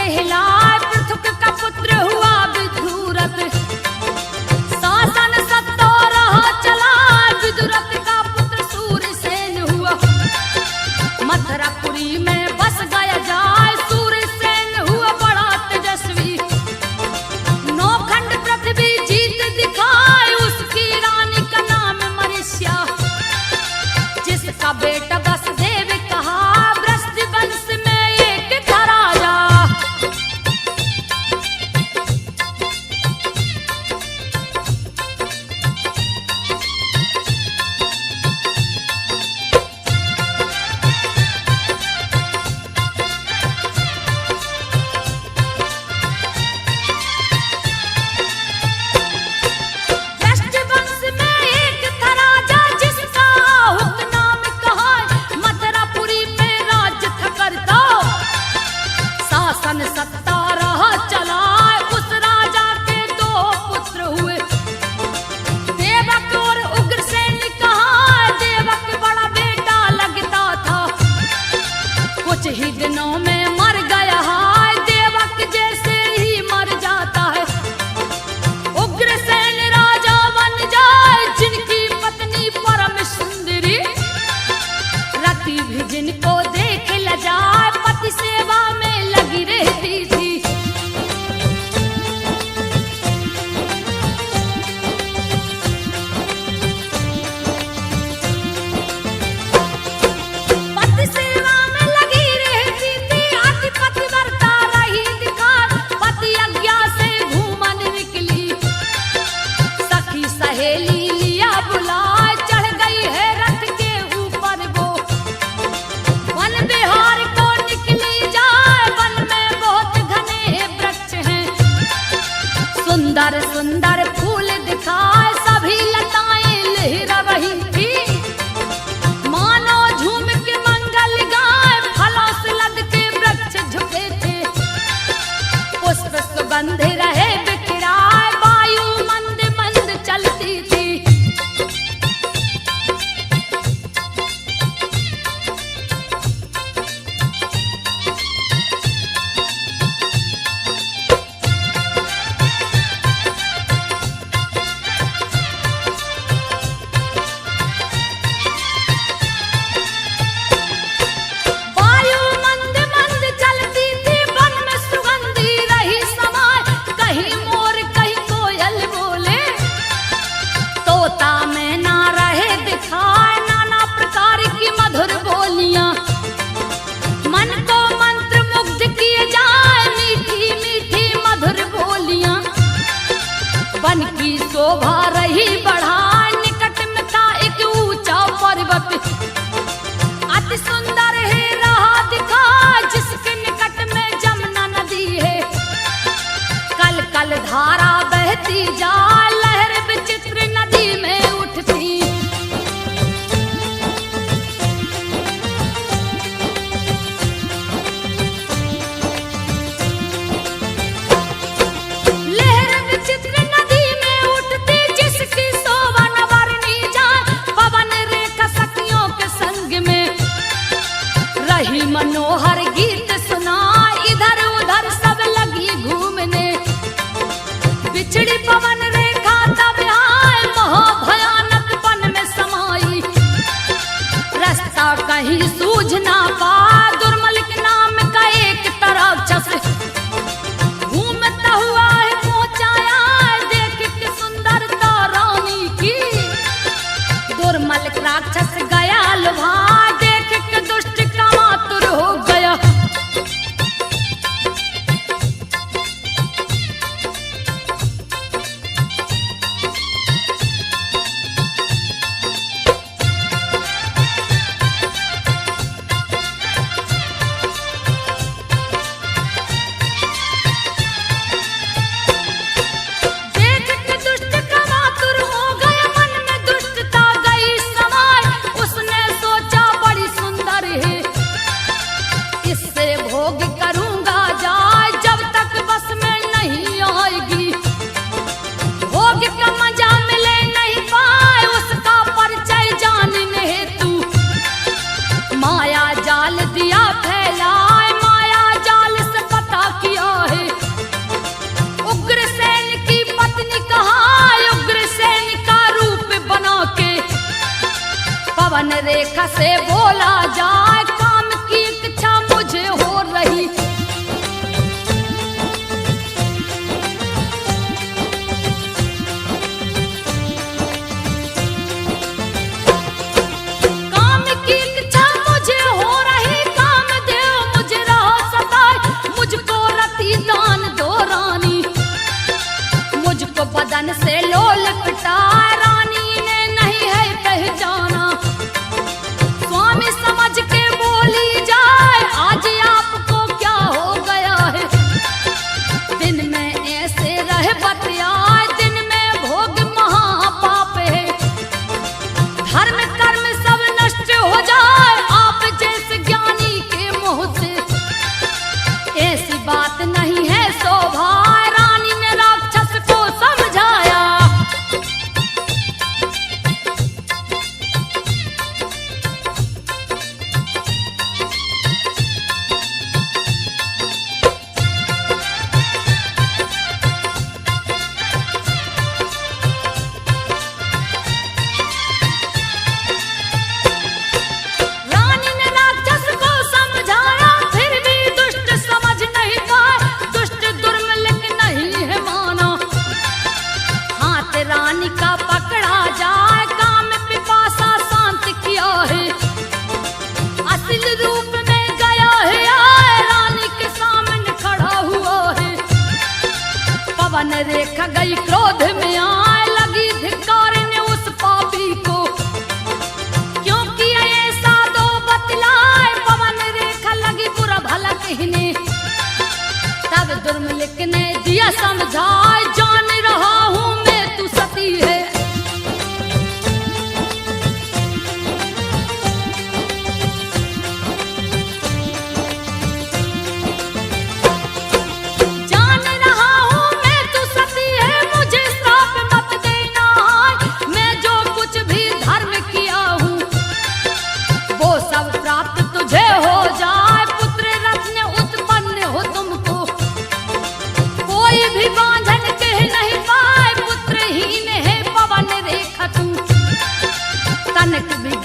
कहलाए पृथुक का पुत्र हुआ विदुरथ। शासन सत्ता रहा चला विदुरथ का पुत्र सूरसेन हुआ। मथुरापुरी में बस गया जाए सूरसेन हुआ बड़ा तेजस्वी। नौखंड पृथ्वी जीत दिखाए उसकी रानी का नाम मरीस्या। जिसका बेटा वसुदेव कहा वृष्टि वंश में एक था राजा। वृष्टि वंश में एक था राजा जिसका हुक नाम कहा मथुरापुरी पे राज्य था करता। शासन सत्ता रहा चला उस राजा के दो पुत्र हुए। देवक और उग्रसेन कहा देवक बड़ा बेटा लगता था। कुछ ही दिनों में मर गया है देवक जैसे ही मर जाता है। उग्रसेन राजा बन जाए जिनकी पत्नी परम सुंदरी। रति भी जिनको देख ल जाए पति सेवा में लगी रहती थी। पति सेवा में लगी रहती थी अति पतिव्रता रही दिखार। पति आज्ञा से घूमन निकली सखी सहेली लिया बुलाए। चढ़ गई है रथ के ऊपर वो वन बिहार को निकली जाए। वन में बहुत घने वृक्ष हैं सुंदर सुंदर फूल दिखाए। सभी लताएं लहरा रही थी मानो झूम के मंगल गाए। फलों से लद के वृक्ष झुके थे पुष्प सुगंध रहे बिखराए। वायु मंद मंद चलती थी। वायु मंद मंद चलती थी वन में सुगंधी रही समाए। कहीं मोर कहीं कोयल बोले तोता मैना रहे दिखाए। नाना प्रकार की मधुर बोलियां मन को मंत्र मुग्ध किए जाए। मीठी मीठी मधुर बोलियां वन की शोभा रही बढ़ाए। निकट में था एक ऊंचा पर्वत अति सुंदर है रहा दिखा। जिसके निकट में जमुना नदी है कल कल धारा बहती जा। लहर विचित्र नदी में उठती। लहर विचित्र नदी में उठती जिसकी शोभा न वर्णी जाए। पवन रेखा सखियों के संग में रही मनोहर गीत सुना। इधर उधर सब लगी घूमने बिछड़ी पवन रेखा तब आए। महाभयानक वन में समाई रास्ता कहीं सूझ ना पा। दुर्मलिक नाम का एक राक्षस घूमता हुआ है पहुंचाया। देख के सुंदरता रानी की दुर्मलिक राक्षस गया लुभा। देख के दुष्ट कामातुर हो गया। जाल दिया फैलाए, माया जाल से पता किया गई क्रोध में आए लगी धिक्कारने उस पापी को, क्योंकि ऐसा दो बतलाए पवन रेखा लगी बुरा भला कहने। तब दुर्मलिक ने दिया समझाए जान रहा हूं मैं तू सती है।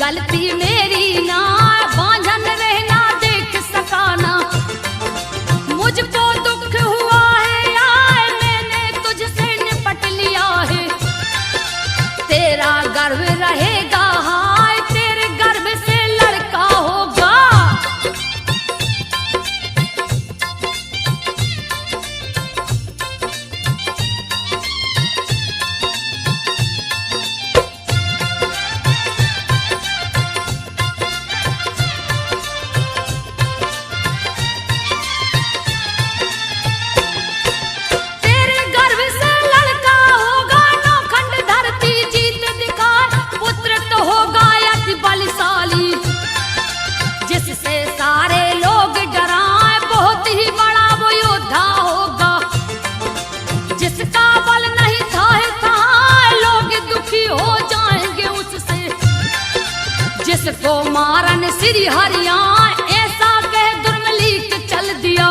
गलती मेरी ना बांझन रहना देख सकाना, मुझको दुख हुआ है आए मैंने तुझसे निपट लिया है। तेरा गर्व रहेगा हाय तेरे गर्भ से लड़का होगा। जिसको मारन श्री हरिया ऐसा कह दुर्मलिक चल दिया।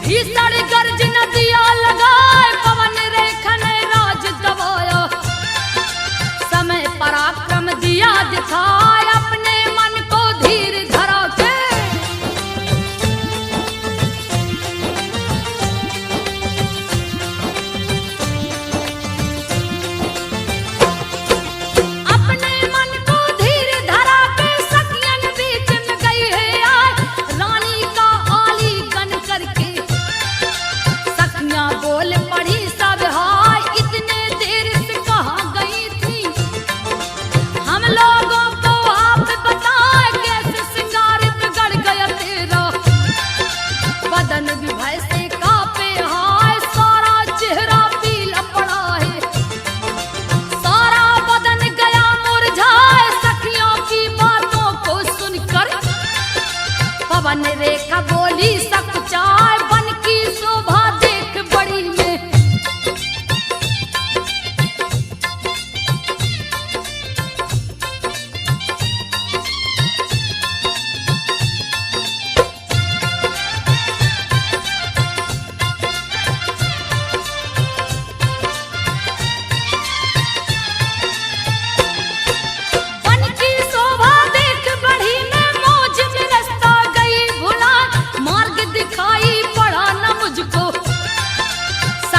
भीषण गर्ज नदिया लगाए पवन रेखा ने राज दबाया। समय पराक्रम दिया दिखाए अपने मन को धीर धरा के। पवन रेखा बोली सकुचाए बन की शोभा देख बड़ी में।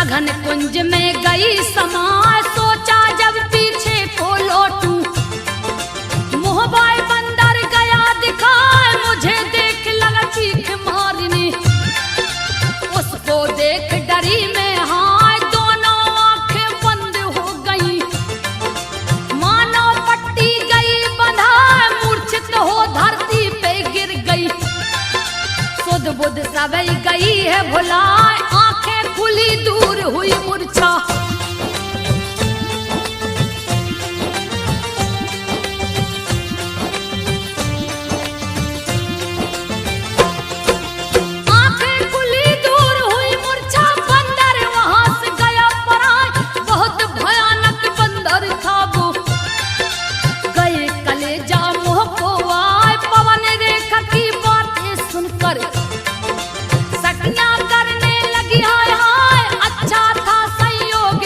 घन कुंज में गई समा सोचा जब पीछे को लौटूं। मोहबाई बंदर गया दिखाए मुझे देख लगा चीख मारने। उसको देख डरी में हाय दोनों आंखें बंद हो गई। मानो पट्टी गई बंधा मूर्छित हो धरती पे गिर गई। सुध बुध सब गई है भुलाए आंखें खुली दूर हुई मूर्छा। आंखें खुली दूर हुई मूर्छा बंदर वहां से गया पराए। बहुत भयानक बंदर था वो गए कलेजा मुंह को आए। पवन रेखा की बातें सुनकर सखियां करने लगी हाय हाय। अच्छा था संयोग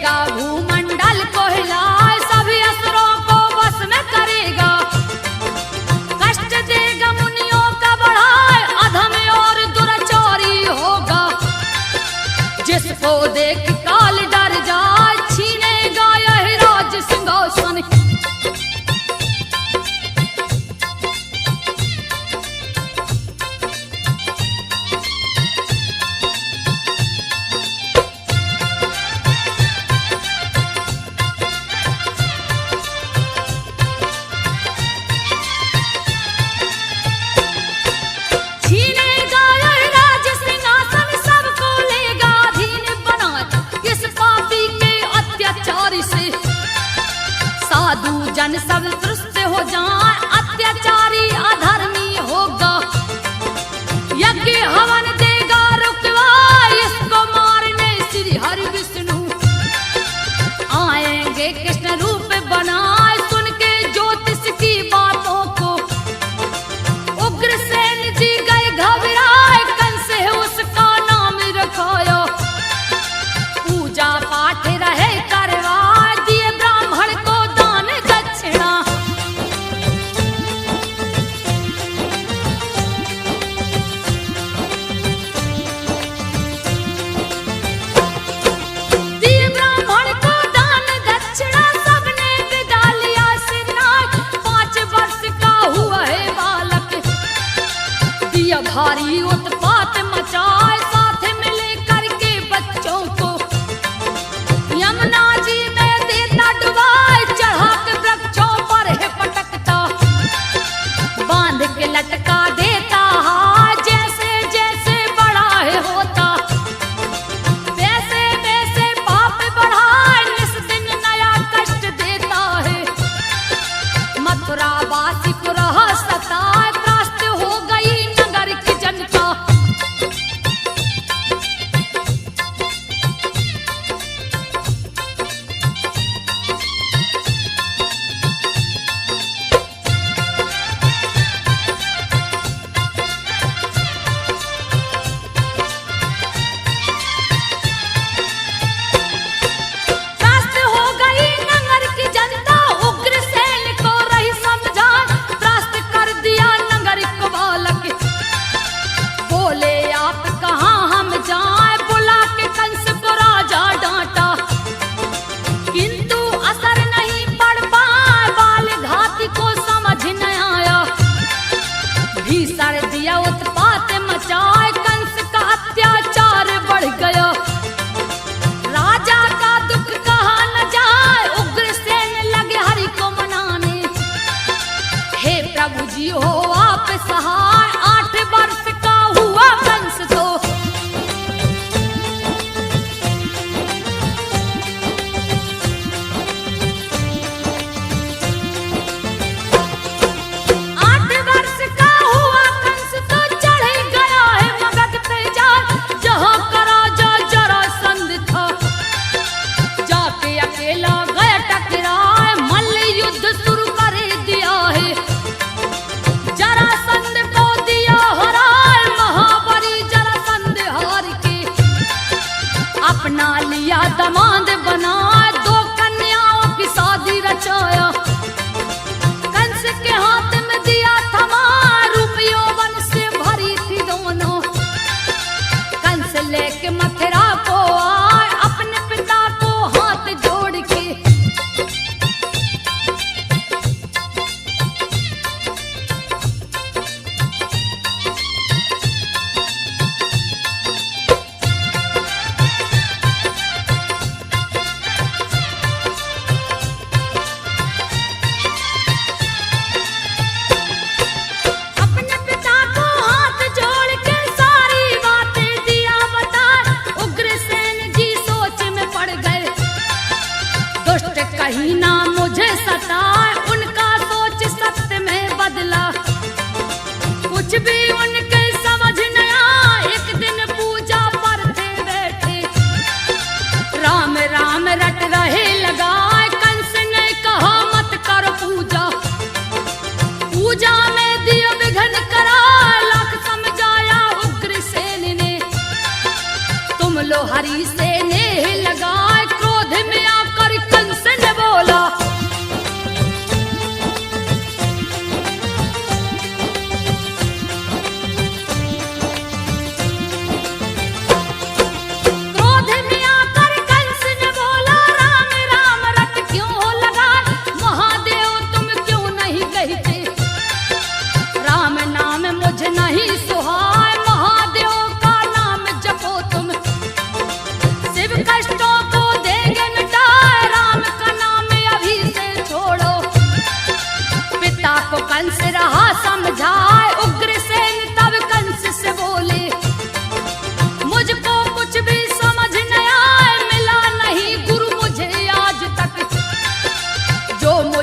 देगा भूमंडल को हिलाए, सभी असुरों को बस में करेगा, कष्ट देगा मुनियों का बढ़ाए, अधम और दुराचारी होगा, जिसको देख काल डर जाए, छीनेगा यह राज सिंहासन। साधु जन सब तृष्ट हो जाए, अत्याचारी अधर्मी होगा, यज्ञ हवन देगा रुकवा, इसको मारने श्री हरि विष्णु आएंगे, कृष्ण रूप बनाए, सुन के ज्योतिष की बातों को उग्रसेन जी गए घबराए, कंस है उसका नाम रखाया, पूजा पाठ रहे करवाए, दिए ब्राह्मण को भारी उत्पात मचाए, साथ मिले करके बच्चों को यमुना जी में देता डुबाए, चढ़ा के वृक्षों पर है पटकता, बांध के लटका देता हाय, जैसे जैसे बड़ा है होता, वैसे वैसे पाप बढ़ाए, निस दिन नया कष्ट देता है, मथुरा वासी को रहा सताए, त्रास्त हो गई की जनता। त्रास्त हो गई नगर की जनता, उग्रसेन को रही समझाए, त्रास्त कर दिया नगर को बालक, बोले आप कहाँ हम जाएं, बुला के कंस को राजा डांटा, किंतु असर नहीं पड़ पाए, बाल घाती को समझ न आया, भीषण दिया उत्पात मचाए, कंस का अत्याचार बढ़ गया, राजा का दुख कहा न जाए, उग्रसेन लगे हरि को मनाने, हे प्रभु जी हो आप सहाय, 8 वर्ष का हुआ कंस तो, चढ़ गया है मगध पे जाए, जहाँ का राजा जरासंध था, जाके अकेला गया टकराए, मल्ल युद्ध शुरू कर दिया है, जरासंध को दिया हराए, महाबली जरासंध हार के अपना लिया दमाद बनाए, 2 कन्याओं की शादी रचाया, कंस के हाथ में दिया थमा, रूप यौवन से भरी थी दोनों, कंस लेके मथुरा को आए, अपने पिता को हाथ जोड़ के, कहीं ना मुझे सताए, उनका सोच सत्य में बदला, कुछ भी उनके समझ न आया, एक दिन पूजा पर थे बैठे, राम राम रट रहे लगाए, कंस ने कहा मत कर पूजा, पूजा में दिया विघ्न करा, लाख समझाया उग्रसेन ने, तुम लो हरि से नेह लगाए, क्रोध में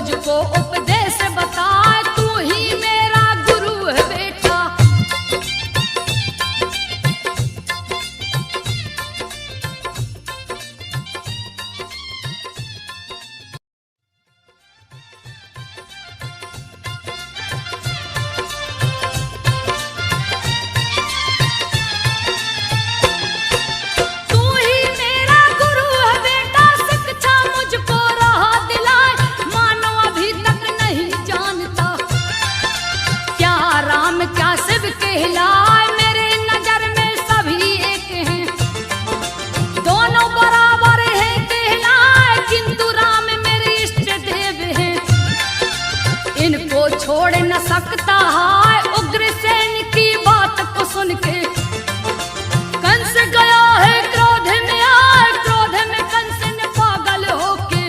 मुझको उपदेश बताए, तू ही मेरा गुरु है बेटा। तू ही मेरा गुरु है बेटा, शिक्षा मुझको राह दिलाए, मानो अभी तक नहीं जानता क्या राम क्या शिव कहलाए। मेरे नजर में सभी एक हैं, दोनों बराबर हैं कहलाए, किंतु राम मेरे इष्ट देव हैं, इनको छोड़ न सकता है। उग्रसेन की बात को सुन के कंस गया है क्रोध में आए, क्रोध में कंस ने पागल होके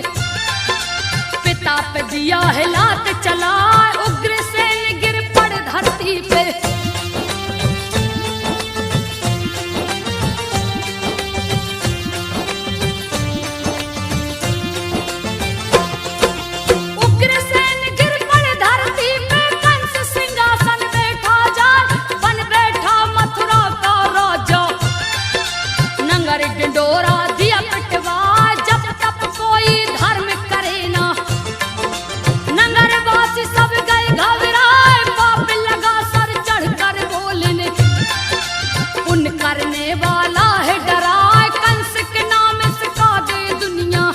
पिता पे दिया है लात चलाए। उग्रसेन गिर पड़ धरती पे, उग्रसेन गिर पड़ धरती पे, कंस सिंहासन बैठा जाए, बन बैठा मथुरा का राजा, नंगर डिंडोरा दिया पिटवा, जब तब कोई धर्म करे ना, नगरवासी सब गए घबराए, पाप लगा सर चढ़कर बोलने, पुण्य करने वाला है डराए, कंस के नाम सिखा दे दुनिया,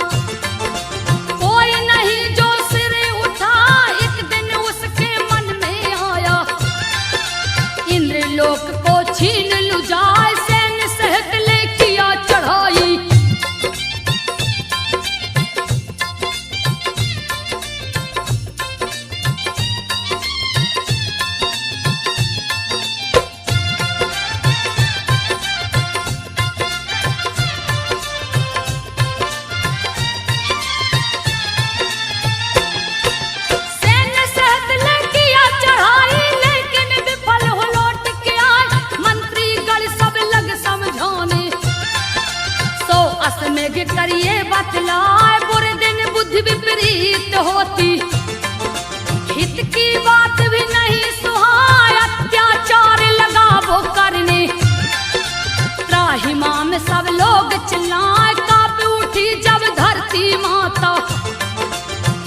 कोई नहीं जो सिर उठा। एक दिन उसके मन में आया, इंद्रलोक को छीन लूं जाए, सैन्य सहित ले किया चढ़ाई। सैन्य सहित ले किया चढ़ाई, लेकिन विफल हो लौट के आए, मंत्री गण सब लग समझाने, 100 अश्वमेघ करिए बतलाए, बुरे दिन बुद्धि विपरीत होती, हित की बात भी नहीं सुहाए, अत्याचार लगा वो करने, त्राहिमाम में सब लोग चिल्लाए, कांप उठी जब धरती माता,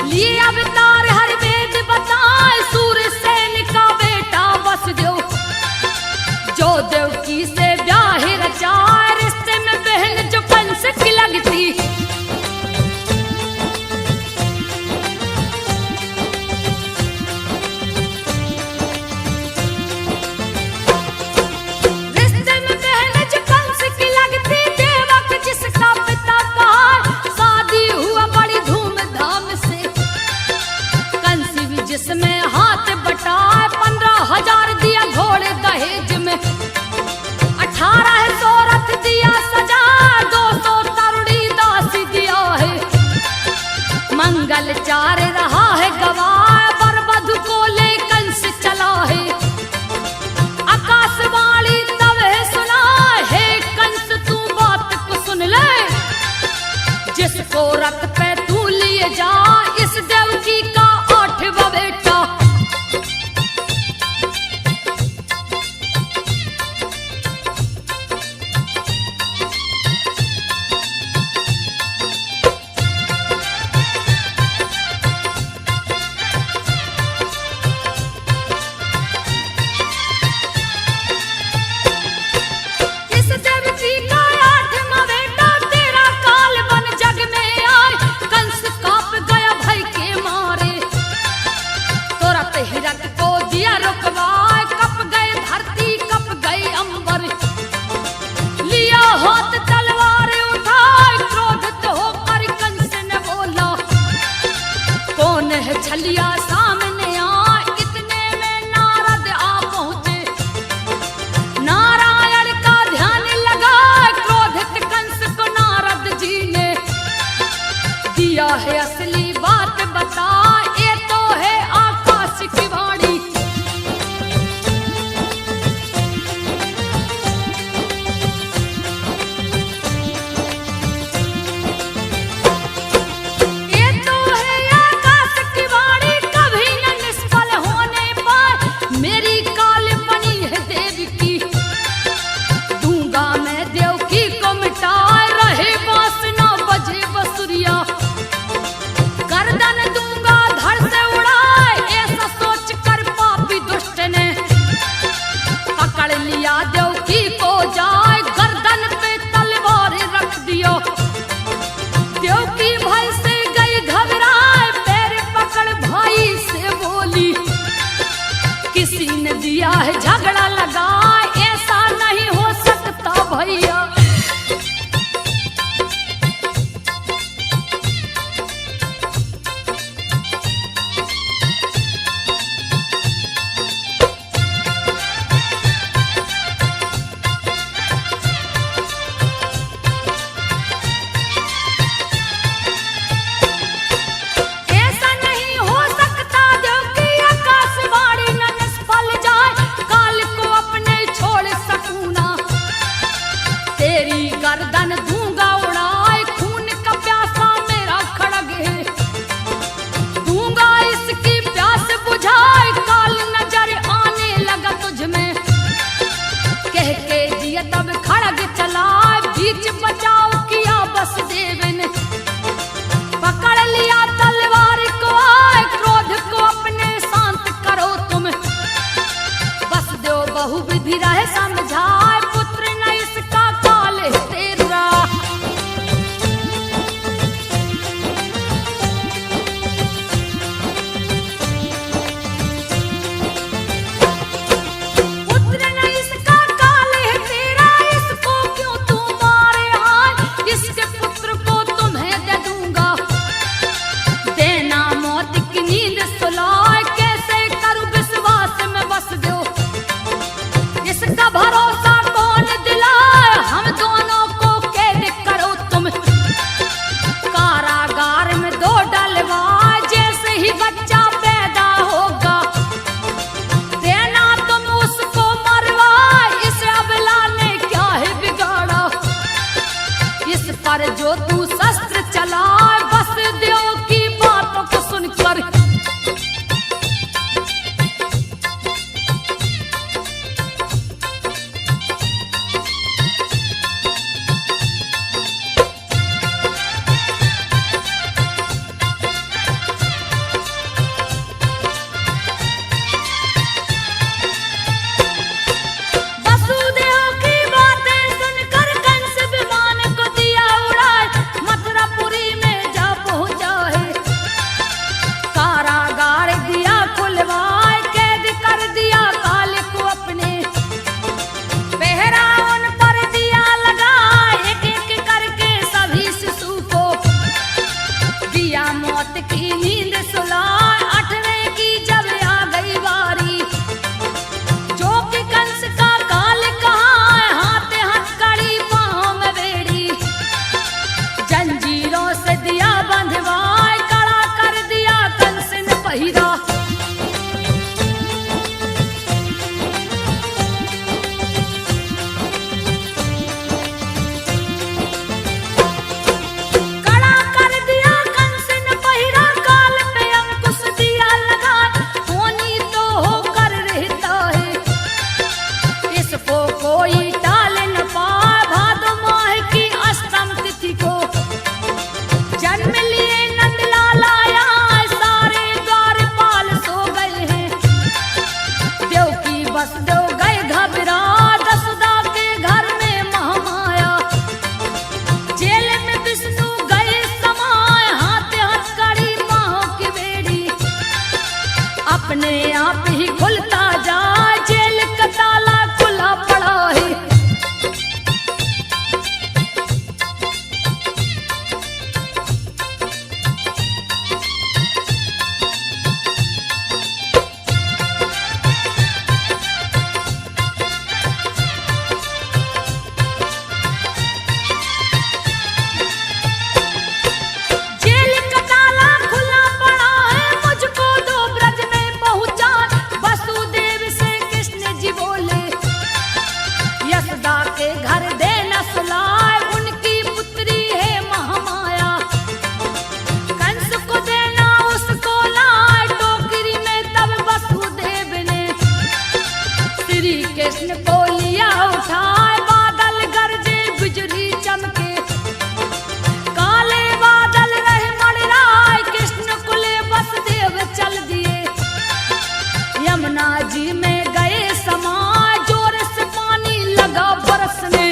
लिए अवतार हर वेद बताए, सूरसेन का बेटा वसुदेव, जो देवकी से ब्याह रचाए, रिश्ते में बहन जो कंस की लगती, रिश्ते में बहन जो कंस की लगती, देवक जिसका पिता कहा, शादी हुआ बड़ी धूमधाम से, कंस भी जिसमें हाथ बटाए, 15,000 दिया घोड़े दहेज में, 1800 रथ दिया सजा, 200 तरुणी दासी दिया है, मंगल चार रहा है गवाह, वर वधु को ले कंस चला है, आकाशवाणी तब है सुना है, कंस तू बात को सुन ले, जिसको रथ पे तू लिए जा, इस देवकी का 8वां बेटा। इस देवकी का 8वां बेटा, तेरा काल बन जग में आए, कंस कांप गया भय के मारे, तुरंत हिरक को दिया रुकवाए, कप गए धरती कप गए अंबर, लिया हाथ तलवार उठाए, क्रोधित होकर कंस ने बोला, कौन है छलिया सामने आ, इतने में नारद आ पहुंचे, नारायण का ध्यान लगा, क्रोधित कंस को नारद जी ने दिया है असली बात बता, ये तो है आकाश की वाणी। ये तो है आकाश की रात की नींद सुलाए, 8वें की जब आ गई बारी, जो कि कंस का काल कहाँ है, हाथ हथकड़ी पाँव में बेड़ी, जंजीरों से दिया बंधवाए, कड़ा कर दिया कंस ने पहिरा। अपने आप ही खुलता जाए, जेल का ताला खुला पड़ा है। जेल का ताला खुला पड़ा है, मुझको दो ब्रज में पहुंचा। वसुदेव से कृष्ण जी बोले, यशोदा के घर देना सुलाए, उनकी पुत्री है महामाया, कंस को देना उसको लाए। टोकरी में तब वसुदेव ने श्री कृष्ण को लिया उठाए, बादल गरजे बिजली चमके, काले बादल रहे मड़राए, कृष्ण को ले वसुदेव चल दिए, यमुना जी में गए समाए, जोर से पानी लगा बरसने।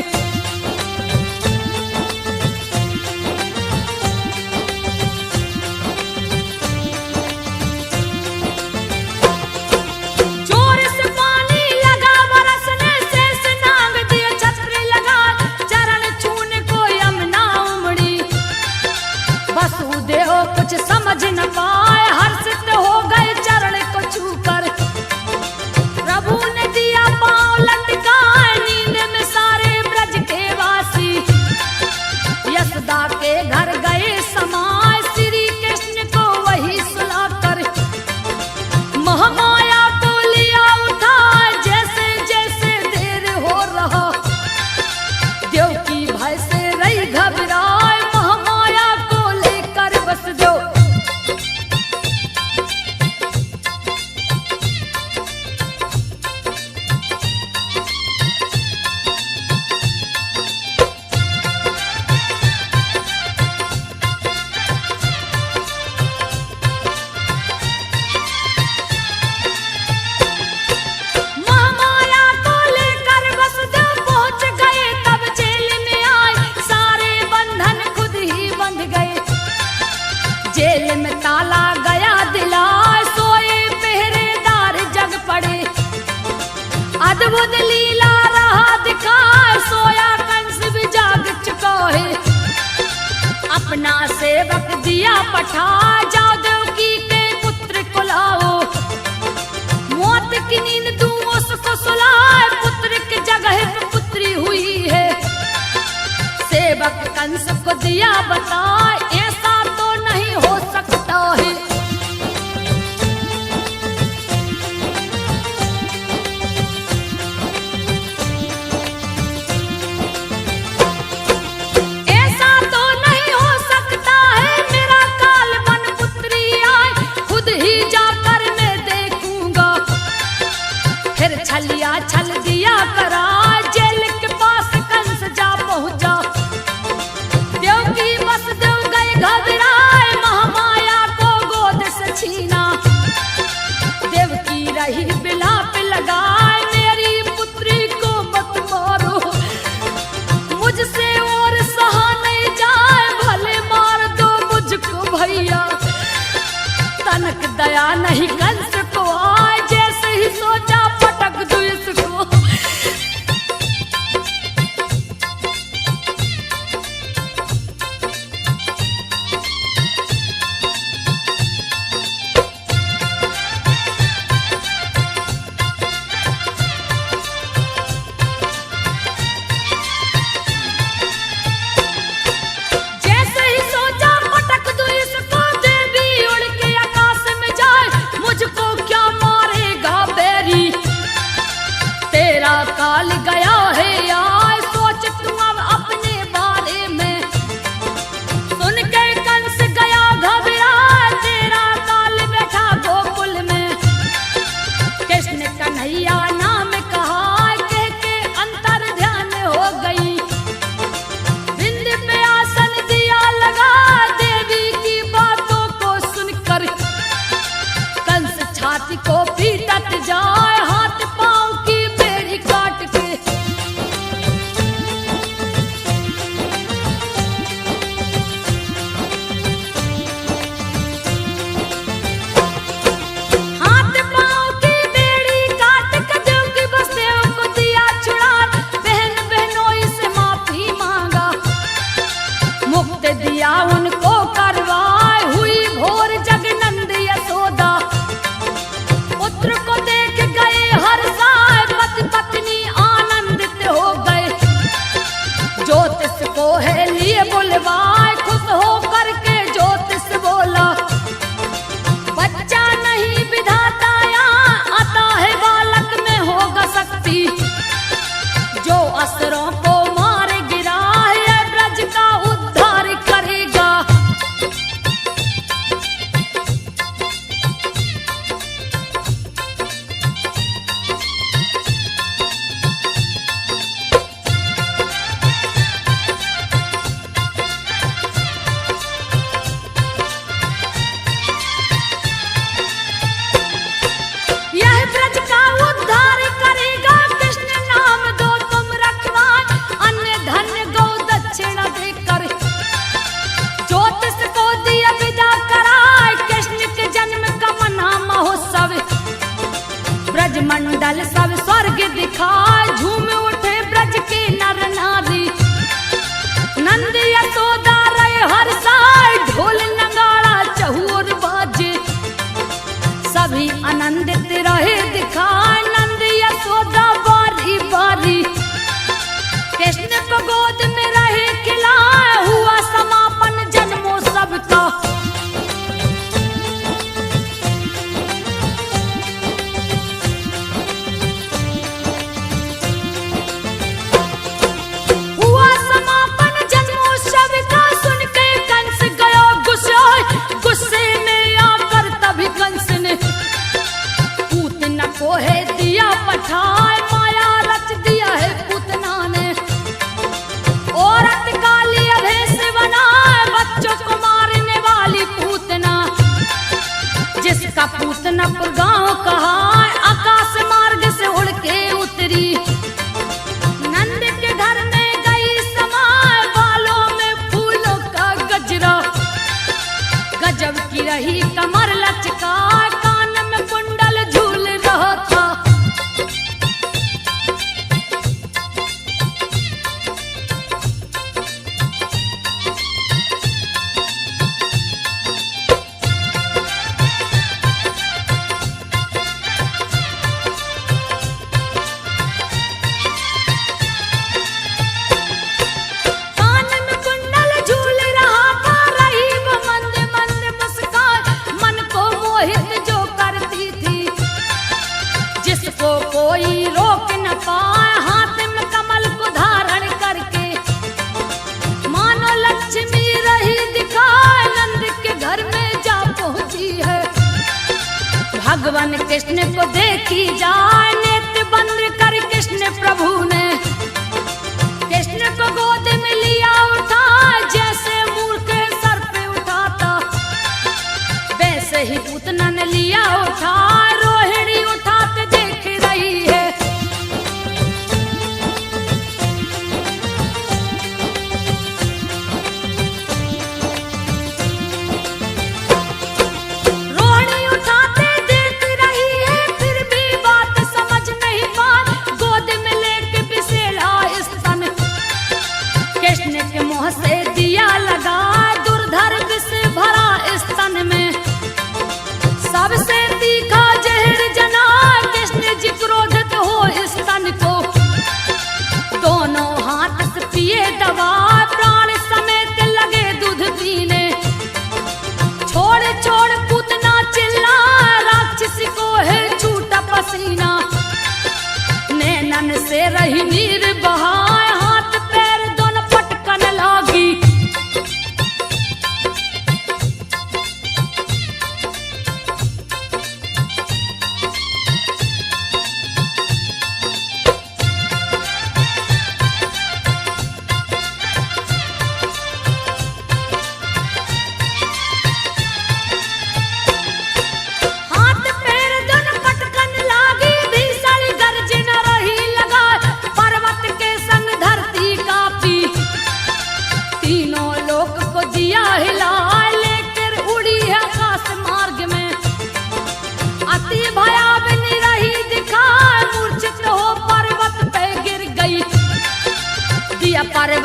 जोर से पानी लगा बरसने, शेषनाग दिए छत्र लगा, चरण छूने को यमुना उमड़ी, वसुदेव कुछ समझ न पाए, हर्षित हो गए चरण को छूकर, प्रभु ने दिया पांव लटकाए, नींद में सारे ब्रज के वासी, यशोदा के घर गए समाए, श्री कृष्ण को वही सुलाकर, महामाया को लिया उठाए, जैसे जैसे देर हो रहा, देवकी भय से रही घबराए, महामाया को लेकर वसुदेव महामाया को लेकर वसुदेव पहुंच गए, तब जेल में आए, सारे बंधन खुद ही बंध गए, जेल में ताला गया दिलाए, सोए पहरेदार जग पड़े, अद्भुत लीला रहा दिखाए, सोया कंस भी जाग चुका है, अपना सेवक दिया पठा, जाओ देवकी के पुत्र को लाओ, मौत की नींद दूं उसको सुलाए, पुत्र की जगह पे पुत्री हुई है, सेवक कंस को दिया बताए, ऐसा तो नहीं हो सकता है। ऐसा तो नहीं हो सकता है, मेरा काल बन पुत्री आए, खुद ही जाकर मैं देखूंगा, फिर छलिया छल दिया करा, जेल के पास कंस जा पहुंचा, देवकी वसुदेव गए घबराए, महामाया को गोद से छीना, देवकी रही बिलाप लगाए, मेरी पुत्री को मत मारो, मुझसे और सहा नहीं जाए, भले मार दो मुझको भैया, तनक दया नहीं कंस को आए, जैसे ही सोचा पटक दो इसको। छाती को पीटत जाए हाथ पांव की बेड़ी काट के। हाथ पांव की बेड़ी काट के देव की बसदेव को दिया छुड़ा, बहन बहनोई से माफी मांगा, मुक्त दिया उनको करवाए, हुई भोर जगनंद यशोदा। पुत्र को देख गए हर्षाए, पति पत्नी आनंदित हो गए, ज्योतिष को है लिए बुलवाए, खुश हो करके ज्योतिष बोला, बच्चा नहीं विधाता यहाँ आता है, बालक में होगा शक्ति, जो असुरों को मार गिरा है ब्रज का उद्धार करेगा। यह ब्रज का उद्धार करेगा, कृष्ण नाम दो तुम रखवाए, अन्य धन्य गौ दक्षिणा देकर, ज्योतिष को दिया विदा कराए, कृष्ण के जन्म का मना महोत्सव, ब्रज मंडल सब स्वर्ग दिखाए, झूम उठे ब्रज के नर नारी, नंद यशोदा रहे हर्षाए, ढोल नगाड़ा चहुर बाजे, सभी आनंदित रहे दिखाए, नंद यशोदा बारी बारी, कृष्ण को गोद में रहे खिलाए, हुआ समापन जन्मोत्सव का। हुआ समापन जन्मोत्सव का, सुन के कंस गयो गुस्साए, गुस्से में आकर तभी कंस ने पूतना को है दिया पठाए, माया रच दिया है पूतना ने, औरत काली अभेश बनाए, बच्चों को मारने वाली पूतना, जिसका पूतनापुर गांव कहा, आकाश मार्ग से उड़ के उतरी, नंद के घर में गई समाए, बालों में फूलों का गजरा, गजब की रही कमर लचका, कान में कुंडल झूल रहा था। कान में कुंडल झूल रहा था, रही वो मंद मंद मुस्कान, मन को मोहित जो करती थी, जिसको कोई रोक न पाए, हाथ में कमल को धारण करके, मानो लक्ष्मी रही दिखाए, नंद के घर में जा पहुंची है, भगवान कृष्ण को देखी जाए, नेत्र बंद कर कृष्ण प्रभु ने, कृष्ण को गोद में लिया उठा, जैसे मूर्ख सर पे उठाता, वैसे ही पूतना ने लिया उठा, रोहिणी उठाते देख रही है। रोहिणी उठाते देख रही है, फिर भी बात समझ नहीं पाई, गोद में लेके बिसेला स्तन, कृष्ण के मुंह से दिया लगा, दुर्धर विष भरा स्तन में, सबसे तीखा जहर जना, कृष्ण जी क्रोधित हो स्तन को, दोनों हाथ से पिए दवा, प्राण समेत लगे दूध पीने, छोड़ छोड़ पूतना चिल्ला, राक्षस को है छूटा पसीना, नैनन से रही नीर बहाए, हाथ पैर दोनों पटकन लागी, हाथ पैर दोनों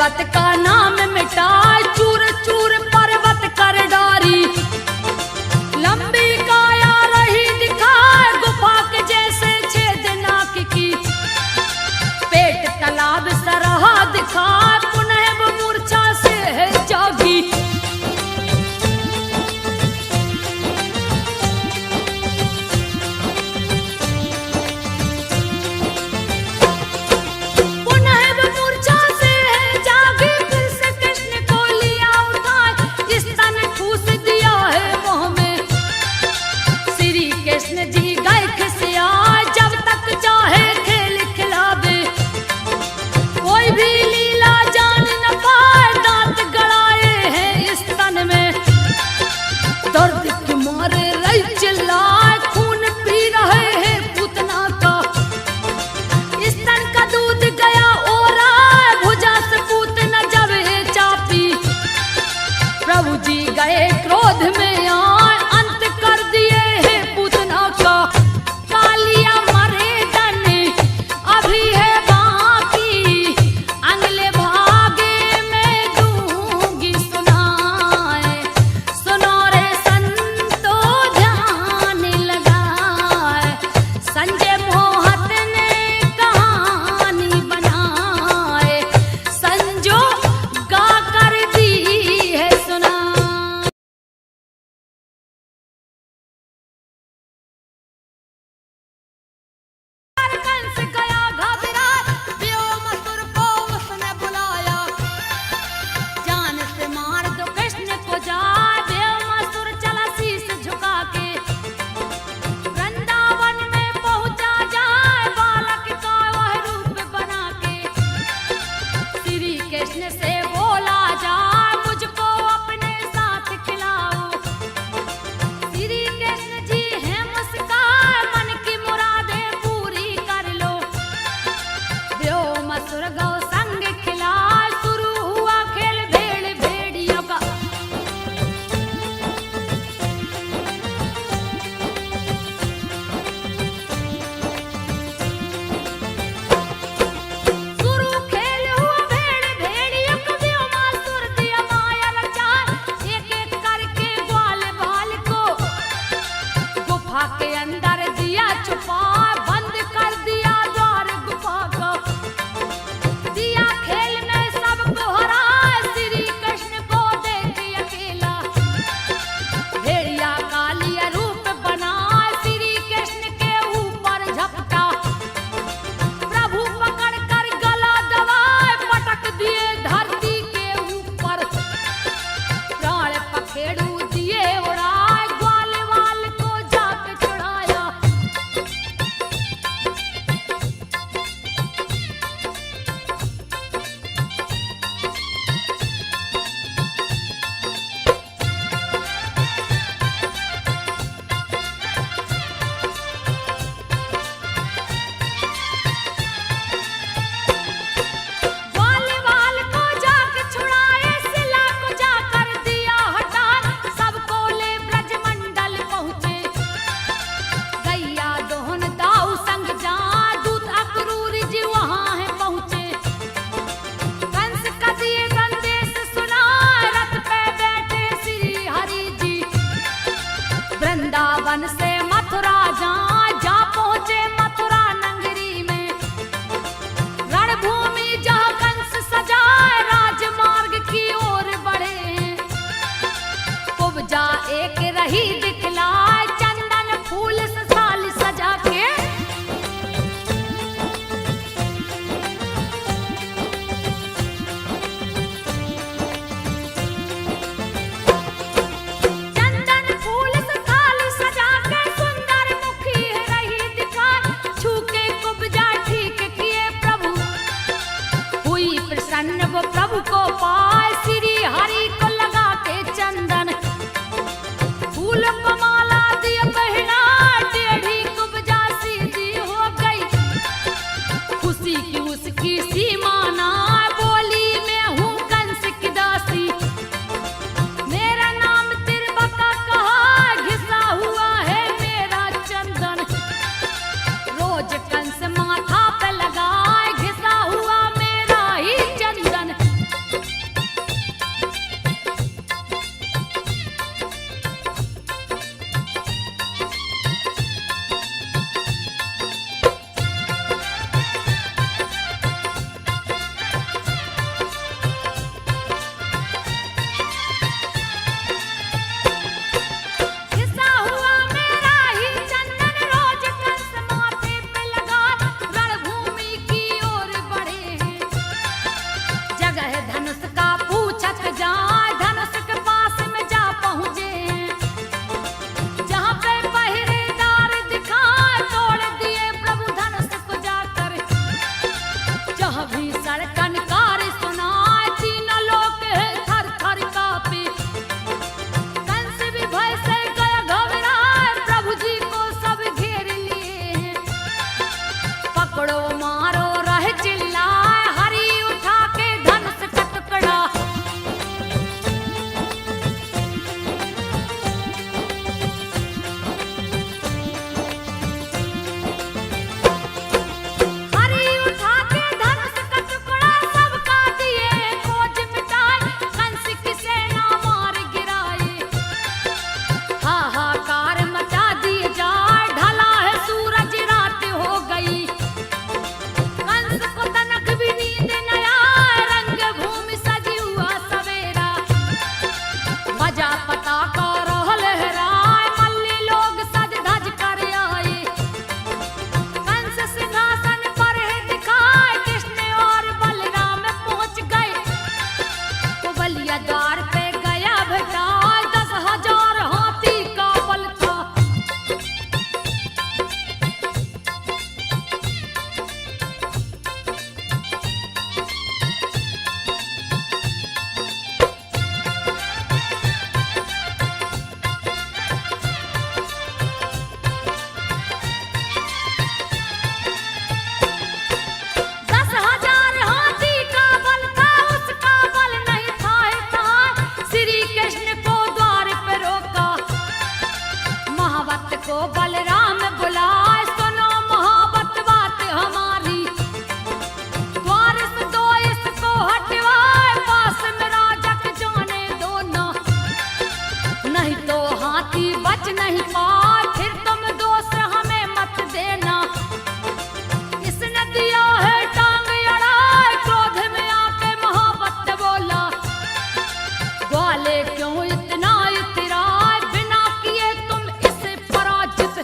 पर्वत का नाम मिटाए, चूर चूर पर्वत कर डारी। लंबी काया रही दिखाए, गुफा के जैसे छेद नाक की। पेट तालाब सरहा दिखाए, पुनः वो मूर्छा से है जागी। गए क्रोध में आए, अंत कर दिए है पूतना का। कालिया मरे डने अभी है बाकी, अगले भागे में दूंगी सुनाए। सुनो रे संतो ध्यान लगाए, संजय मोहत ने कहानी बनाए। संजो गा कर दी है सुना। कंस गया घबरा, व्योमासुर को उसने बुलाया। जान से मार दो कृष्ण को जाए, व्योमासुर चला शीश झुका के। वृंदावन में पहुंचा जाए, बालक का वह रूप बना के। श्री कृष्ण से बोला जाए, मुझको अपने साथ खिलाओ। श्री कृष्ण जी है मुस्कान, मन की मुरादें पूरी कर लो। व्योमासुर गौ संग खिला, शुरू हुआ खेल भेड़ भेड़ियों का। शुरू खेल हुआ भेड़ भेड़ियों का, व्योमासुर दिया माया रचाए। एक एक करके ग्वाल बाल को गुफा के अंदर दिया छुपा, बंद कर दिया द्वार गुफा का। दिया खेल में सबको हराए, श्री कृष्ण को देख अकेला। भेड़िया कालिया रूप बनाए, श्री कृष्ण के ऊपर झपटा। प्रभु पकड़ कर गला दबाए, पटक दिए धरती के ऊपर। प्राण पखेड़ू दिए उड़ाए, ग्वाल वाल को जाके छुड़ाया। ग्वाल वाल को जाके छुड़ाए, शिला को जाकर दिया हटा। सबको ले ब्रजमंडल पहुँचे, गैया दोहन दाऊ संग जा। दूत अक्रूर जी वहाँ है पहुँचे। कंस का दिए संदेश सुना, रथ पे बैठे श्री हरि जी। वृंदावन से मथुरा जा पहुँचे मथुरा नगरी में। रणभूमि जहाँ कंस सजाए, राजमार्ग की ओर बढ़े। कुब्जा एक रही दिखलाए, चंदन फूल से साल सजा के। चंदन फूल से थाली सजा के, सुंदर मुखी रही दिखाए। छू के कुब्जा ठीक किए प्रभु, हुई प्रसन्न वो प्रभु को पाए। श्री हरि को लगा के चंदन, फूल को बलराम बुलाए, सुनो मोहब्बत बात हमारी, द्वार से दो इसको हटवाए, पास में राजा के जाने दो ना, नहीं तो हाथी बच नहीं पाए, फिर तुम दोस्त हमें मत देना। इसने दिया है टांग अड़ाए, क्रोध में आके मोहब्बत बोला, ग्वाले क्यों इतना इतराए, बिना किए तुम इसे पराजित।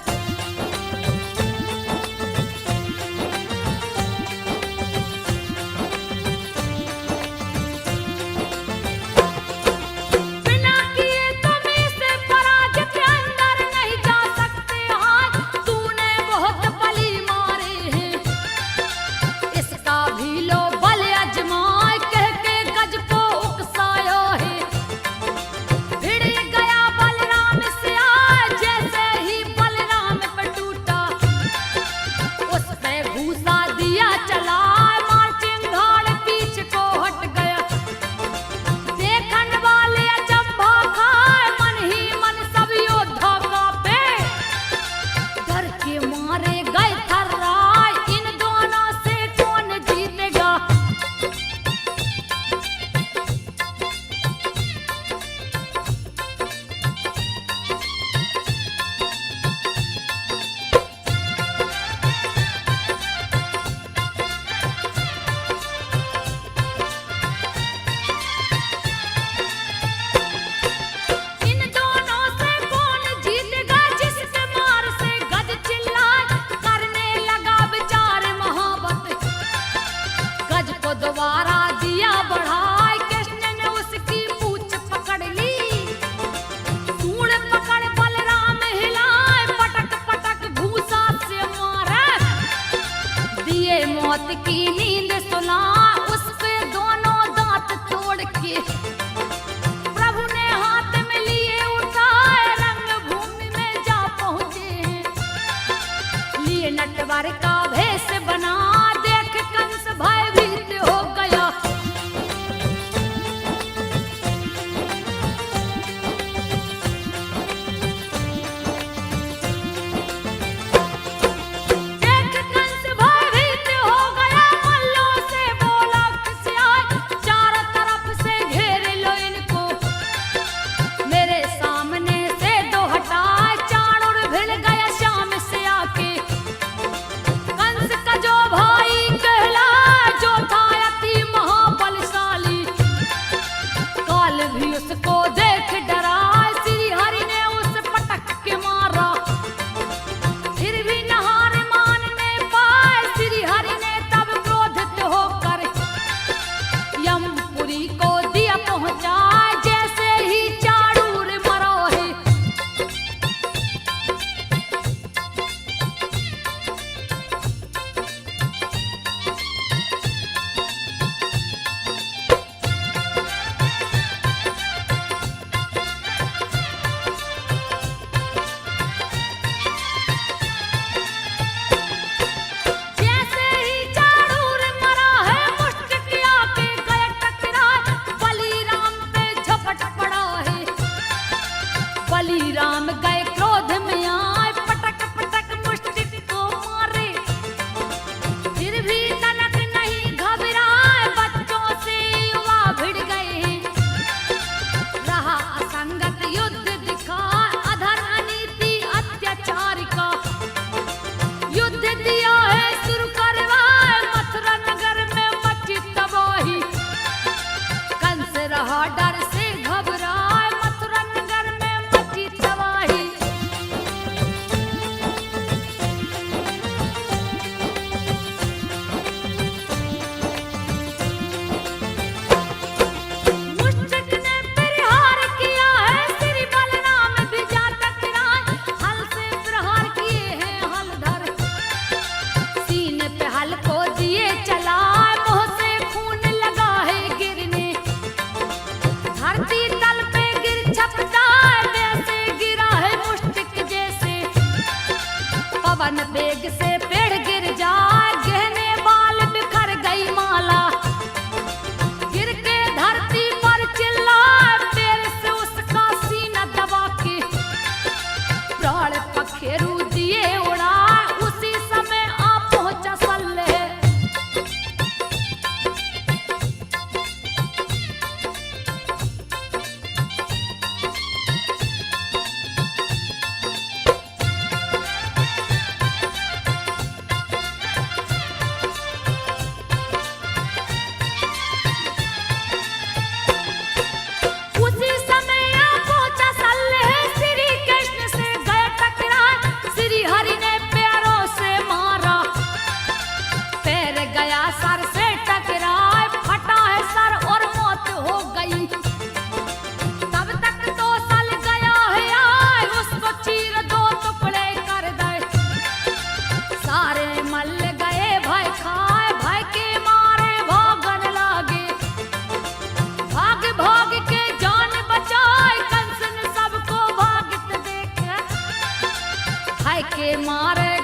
बिना किए तुम इसे पराजित, अंदर नहीं जा सकते आज, तूने बहुत बली मारे हैं, इसका भी लो बल अजमाए, कह के गज को उकसाया है। भिड़ गया बलराम से आए, जैसे ही बलराम पे टूटा, उस पे घूसा दिया चला, मार चिंगाड़ पीछ को हट गया। देखन वाले अचंभा खाए, मन ही मन सब योद्धा कांपे, डर के मारे गए थर्राए, इन दोनों से कौन जीतेगा। इन दोनों से कौन जीतेगा, जिसके मार से गज चिल्लाए, करने लगा विचार मोहब्बत, गज को दोबारा दिया बढ़ाए, कृष्ण ने उसकी पूंछ पकड़ ली, सूंड पकड़ बलराम हिलाए, पटक पटक घूसा से मारे, दिए मौत की नींद सुला, उस पे दोनों दांत तोड़ के, प्रभु ने हाथ में लिए उठाए, रंग भूमि में जा पहुंचे हैं, लिए नटवर का भेष बना, देख कंस भयभीत हो गया। देख कंस भयभीत हो गया, मल्लों से बोला खिसियाए, चारों तरफ से घेर लो इनको, मेरे सामने से दो हटाए, चाणूर भिड़ गया शाम से आके। कंस का जो भाई कहला, जो था अति महाबलशाली, काल भी उसको देख डरा, श्री हरि ने उस पटक के मारा, फिर भी नहार मानने पाए, श्री हरि ने तब क्रोधित होकर यमपुरी को दिया पहुंचाए, जैसे ही चाणूर मरा है। जैसे ही चाणूर मरा है, मुष्टिक आके गए टकराए, बलिराम पे झपट पड़ा है, बलिराम गए क्रोध में आए, पटक पटक मुष्टिक को मारे, फिर भी तनक नहीं घबराए, बच्चों से युवा भिड़ गए, रहा असंगत युद्ध दिखा, अधर अनीति अत्याचार का, युद्ध दिया है शुरू करवाए, मथुरा नगर में मची तबाही, कंस रहा डर से घबराए, मथुरा नगर में मची तबाही। मुष्टिक ने प्रहार किया है, श्री बलराम भी जा टकराए, हल से प्रहार किए हैं हलधर, सीने पे हल को दिए चलाए, मुंह से खून लगा है गिरने, धरती तल पे गिर छपटाए, वैसे गिरा है मुष्टिक जैसे, पवन वेग से पेड़ गिर जाए, गहने बाल बिखर गई माला, गिर के धरती पर चिल्लाए, पैर से उसका सीना दबा के, प्राण पखेरु है के मारे